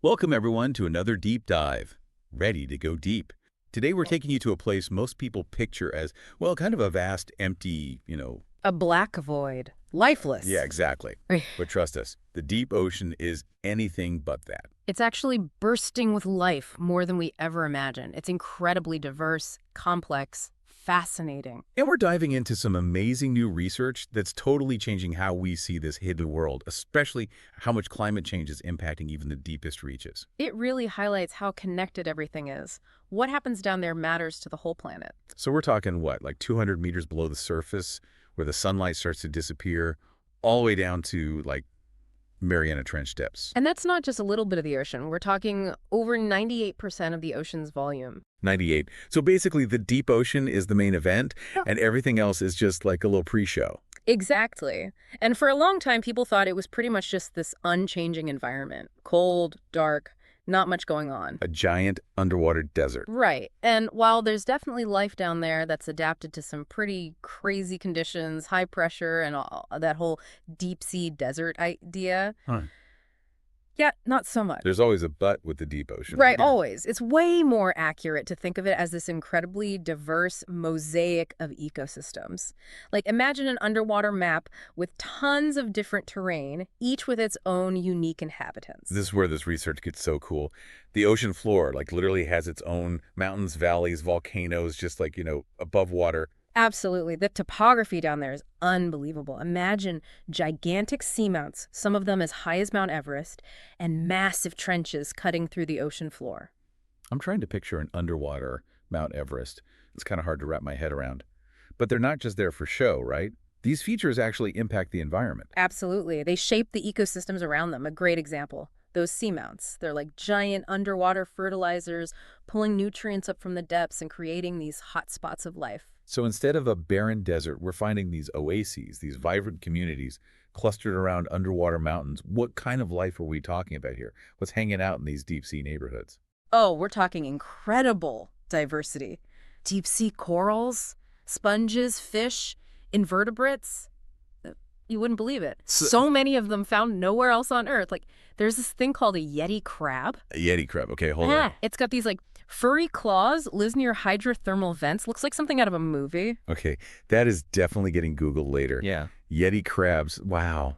Welcome, everyone, to another deep dive. Ready to go deep. Today, we're taking you to a place most people picture as, well, kind of a vast, empty, A black void. yeah, Lifeless. exactly. But trust us, the deep ocean is anything but that. It's actually bursting with life more than we ever imagined. It's incredibly diverse, complex, fascinating. And we're diving into some amazing new research that's totally changing how we see this hidden world, especially how much climate change is impacting even the deepest reaches. It really highlights how connected everything is. What happens down there matters to the whole planet. So we're talking, what, like 200 meters below the surface, where the sunlight starts to disappear, all the way down to, like, Mariana Trench depths. And that's not just a little bit of the ocean. We're talking over 98% of the ocean's volume. 98. So basically, the deep ocean is the main event, Yeah. and everything else is just like a little pre-show. Exactly. And for a long time, people thought it was pretty much just this unchanging environment. Cold, dark, not much going on. A giant underwater desert. Right. And while there's definitely life down there that's adapted to some pretty crazy conditions, high pressure, and all, that whole deep sea desert idea, Huh. yeah, not so much. There's always a but with the deep ocean. Right, Yeah. always. It's way more accurate to think of it as this incredibly diverse mosaic of ecosystems. Like, imagine an underwater map with tons of different terrain, each with its own unique inhabitants. This is where this research gets so cool. The ocean floor, like, literally has its own mountains, valleys, volcanoes, just like, above water. Absolutely. The topography down there is unbelievable. Imagine gigantic seamounts, some of them as high as Mount Everest, and massive trenches cutting through the ocean floor. I'm trying to picture an underwater Mount Everest. It's kind of hard to wrap my head around. But they're not just there for show, right? These features actually impact the environment. Absolutely. They shape the ecosystems around them. A great example. Those seamounts. They're like giant underwater fertilizers, pulling nutrients up from the depths and creating these hot spots of life. So instead of a barren desert, we're finding these oases, these vibrant communities clustered around underwater mountains. What kind of life are we talking about here? What's hanging out in these deep sea neighborhoods? Oh, we're talking incredible diversity. Deep sea corals, sponges, fish, invertebrates. You wouldn't believe it. So many of them found nowhere else on Earth. Like, there's this thing called a Yeti crab. A Yeti crab. Okay, hold on. It's got these, like, furry claws, lives near hydrothermal vents. Looks like something out of a movie. Okay, that is definitely getting Googled later. Yeah. Yeti crabs. Wow.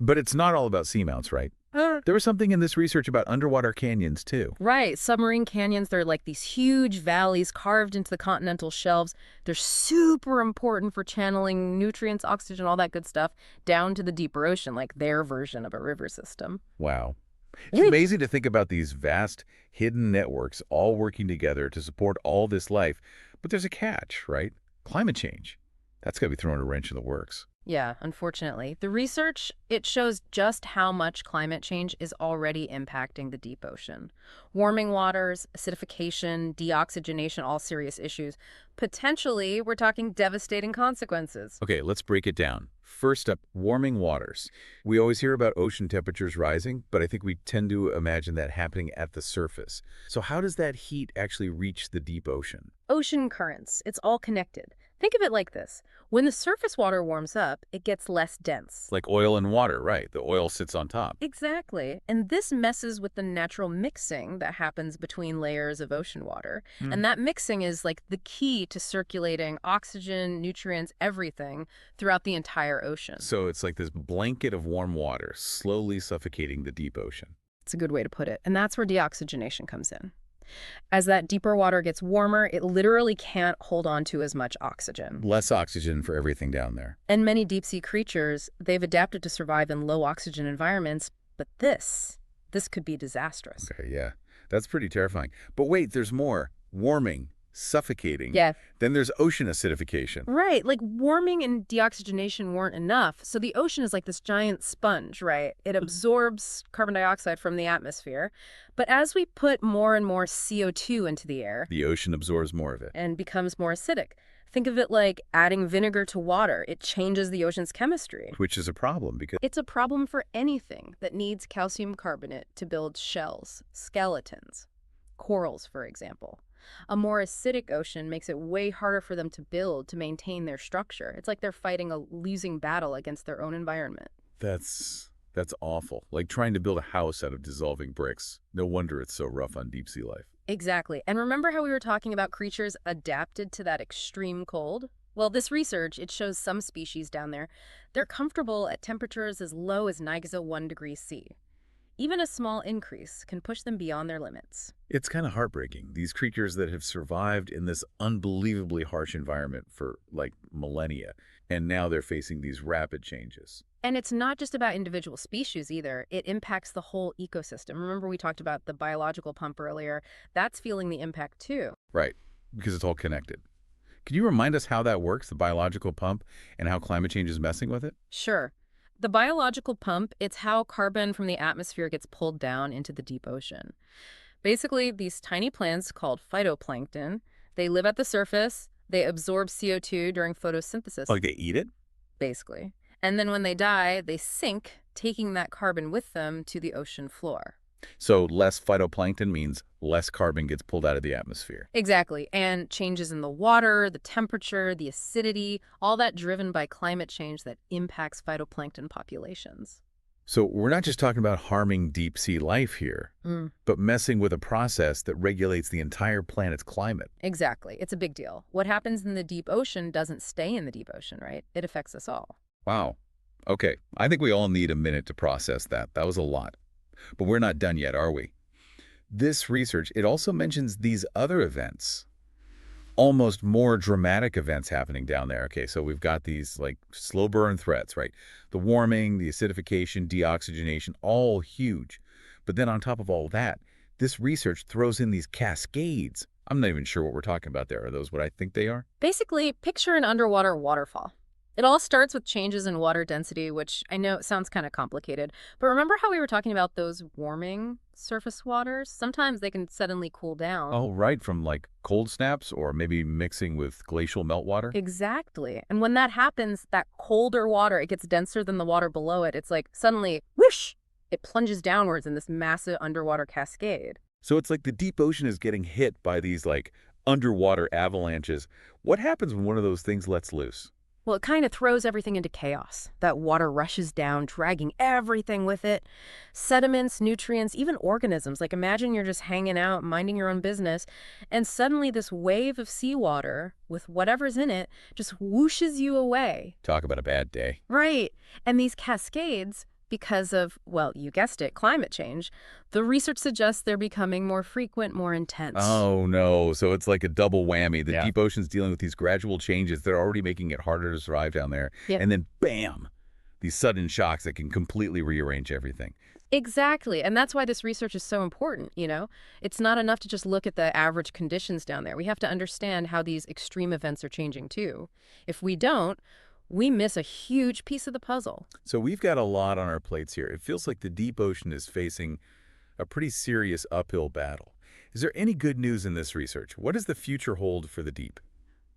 But it's not all about seamounts, right? Uh, There was something in this research about underwater canyons, too. Right. Submarine canyons, they're like these huge valleys carved into the continental shelves. They're super important for channeling nutrients, oxygen, all that good stuff, down to the deeper ocean, like their version of a river system. Wow. It's Yeah. amazing to think about these vast, hidden networks all working together to support all this life. But there's a catch, right? Climate change. That's got to be throwing a wrench in the works. Yeah, unfortunately. The research, it shows just how much climate change is already impacting the deep ocean. Warming waters, acidification, deoxygenation, all serious issues. Potentially, we're talking devastating consequences. Okay, let's break it down. First up, warming waters. We always hear about ocean temperatures rising, but I think we tend to imagine that happening at the surface. So how does that heat actually reach the deep ocean? Ocean currents, it's all connected. Think of it like this. When the surface water warms up, it gets less dense. Like oil and water, right? The oil sits on top. Exactly. And this messes with the natural mixing that happens between layers of ocean water. And that mixing is like the key to circulating oxygen, nutrients, everything throughout the entire ocean. So it's like this blanket of warm water slowly suffocating the deep ocean. It's a good way to put it. And that's where deoxygenation comes in. As that deeper water gets warmer, it literally can't hold on to as much oxygen. Less oxygen for everything down there. And many deep sea creatures, they've adapted to survive in low oxygen environments, but this could be disastrous. Okay, yeah. That's pretty terrifying. But wait, there's more. Warming, suffocating. Yeah. Then there's ocean acidification. Right, like warming and deoxygenation weren't enough. So the ocean is like this giant sponge, right? It absorbs carbon dioxide from the atmosphere. But as we put more and more CO2 into the air The ocean absorbs more of it. and becomes more acidic, think of it like adding vinegar to water. It changes the ocean's chemistry. Which is a problem because It's a problem for anything that needs calcium carbonate to build shells, skeletons, corals, for example. A more acidic ocean makes it way harder for them to build, to maintain their structure. It's like they're fighting a losing battle against their own environment. that's That's awful. Like trying to build a house out of dissolving bricks. No wonder it's so rough on deep sea life. Exactly. And remember how we were talking about creatures adapted to that extreme cold? Well, this research, it shows some species down there, they're comfortable at temperatures as low as -1 degree C. Even a small increase can push them beyond their limits. It's kind of heartbreaking. These creatures that have survived in this unbelievably harsh environment for like millennia, and now they're facing these rapid changes. And it's not just about individual species either. It impacts the whole ecosystem. Remember we talked about the biological pump earlier? That's feeling the impact too. Right, because it's all connected. Can you remind us how that works, the biological pump, and how climate change is messing with it? Sure. The biological pump, it's how carbon from the atmosphere gets pulled down into the deep ocean. Basically, these tiny plants called phytoplankton, they live at the surface, they absorb CO2 during photosynthesis, Like they eat it? basically. And then when they die, they sink, taking that carbon with them to the ocean floor. So less phytoplankton means less carbon gets pulled out of the atmosphere. Exactly. And changes in the water, the temperature, the acidity, all that driven by climate change that impacts phytoplankton populations. So we're not just talking about harming deep sea life here, Mm, but messing with a process that regulates the entire planet's climate. exactly. It's a big deal. What happens in the deep ocean doesn't stay in the deep ocean, right? It affects us all. Wow. Okay, I think we all need a minute to process that. That was a lot. But we're not done yet, are we? This research, it also mentions these other events, almost more dramatic events happening down there. Okay, so we've got these like slow burn threats, right? The warming, the acidification, deoxygenation, all huge. But then on top of all that, this research throws in these cascades. I'm not even sure what we're talking about there. Are those what I think they are? Basically, picture an underwater waterfall. It all starts with changes in water density, which I know sounds kind of complicated. But remember how we were talking about those warming surface waters? Sometimes they can suddenly cool down. Oh, right, from like cold snaps or maybe mixing with glacial meltwater? Exactly. And when that happens, that colder water, it gets denser than the water below it. It's like suddenly, whoosh, it plunges downwards in this massive underwater cascade. So it's like the deep ocean is getting hit by these like underwater avalanches. What happens when one of those things lets loose? Well, it kind of throws everything into chaos. That water rushes down, dragging everything with it. Sediments, nutrients, even organisms. Like imagine you're just hanging out, minding your own business, and suddenly this wave of seawater with whatever's in it just whooshes you away. Talk about a bad day. Right. And these cascades, because of, well, you guessed it, climate change, the research suggests they're becoming more frequent, more intense. Oh, no. So it's like a double whammy. The Yeah. deep ocean's dealing with these gradual changes. They're already making it harder to survive down there. Yep. And then, bam, these sudden shocks that can completely rearrange everything. Exactly. And that's why this research is so important, you know? It's not enough to just look at the average conditions down there. We have to understand how these extreme events are changing too. If we don't, we miss a huge piece of the puzzle. So we've got a lot on our plates here. It feels like the deep ocean is facing a pretty serious uphill battle. Is there any good news in this research? What does the future hold for the deep?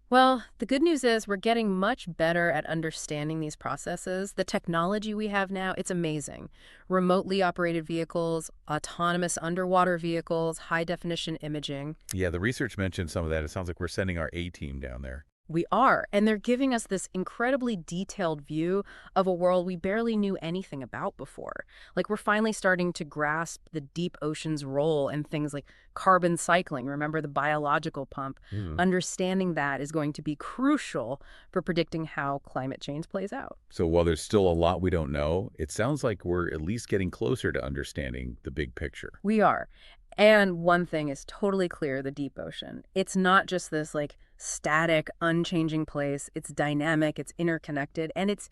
Well, the good news is we're getting much better at understanding these processes. The technology we have now, it's amazing. Remotely operated vehicles, autonomous underwater vehicles, high-definition imaging. Yeah, the research mentioned some of that. It sounds like we're sending our A-team down there. We are, and they're giving us this incredibly detailed view of a world we barely knew anything about before. Like we're finally starting to grasp the deep ocean's role in things like carbon cycling. Remember the biological pump? Understanding that is going to be crucial for predicting how climate change plays out. So while there's still a lot we don't know, it sounds like we're at least getting closer to understanding the big picture. We are. And one thing is totally clear, the deep ocean. It's not just this like static, unchanging place. It's dynamic, it's interconnected, and it's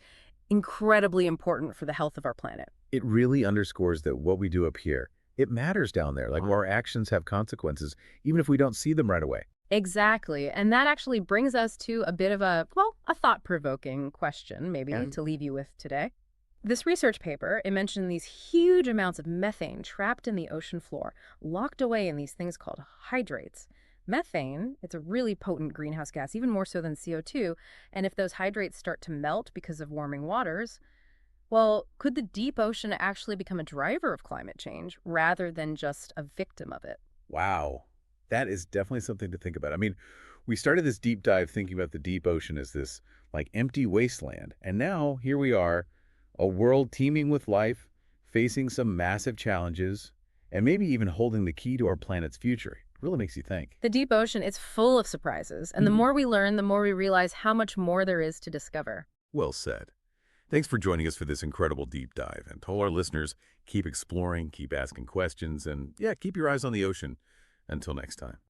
incredibly important for the health of our planet. It really underscores that what we do up here, it matters down there. Like our actions have consequences, even if we don't see them right away. Exactly. And that actually brings us to a bit of a, well, a thought-provoking question, maybe, to leave you with today. This research paper, it mentioned these huge amounts of methane trapped in the ocean floor, locked away in these things called hydrates. Methane, it's a really potent greenhouse gas, even more so than CO2, and if those hydrates start to melt because of warming waters, well, could the deep ocean actually become a driver of climate change rather than just a victim of it? Wow. That is definitely something to think about. I mean, we started this deep dive thinking about the deep ocean as this like empty wasteland. And now here we are, a world teeming with life, facing some massive challenges, and maybe even holding the key to our planet's future. It really makes you think. The deep ocean is full of surprises, and the more we learn, the more we realize how much more there is to discover. Well said. Thanks for joining us for this incredible deep dive. And to all our listeners, keep exploring, keep asking questions, and yeah, keep your eyes on the ocean. Until next time.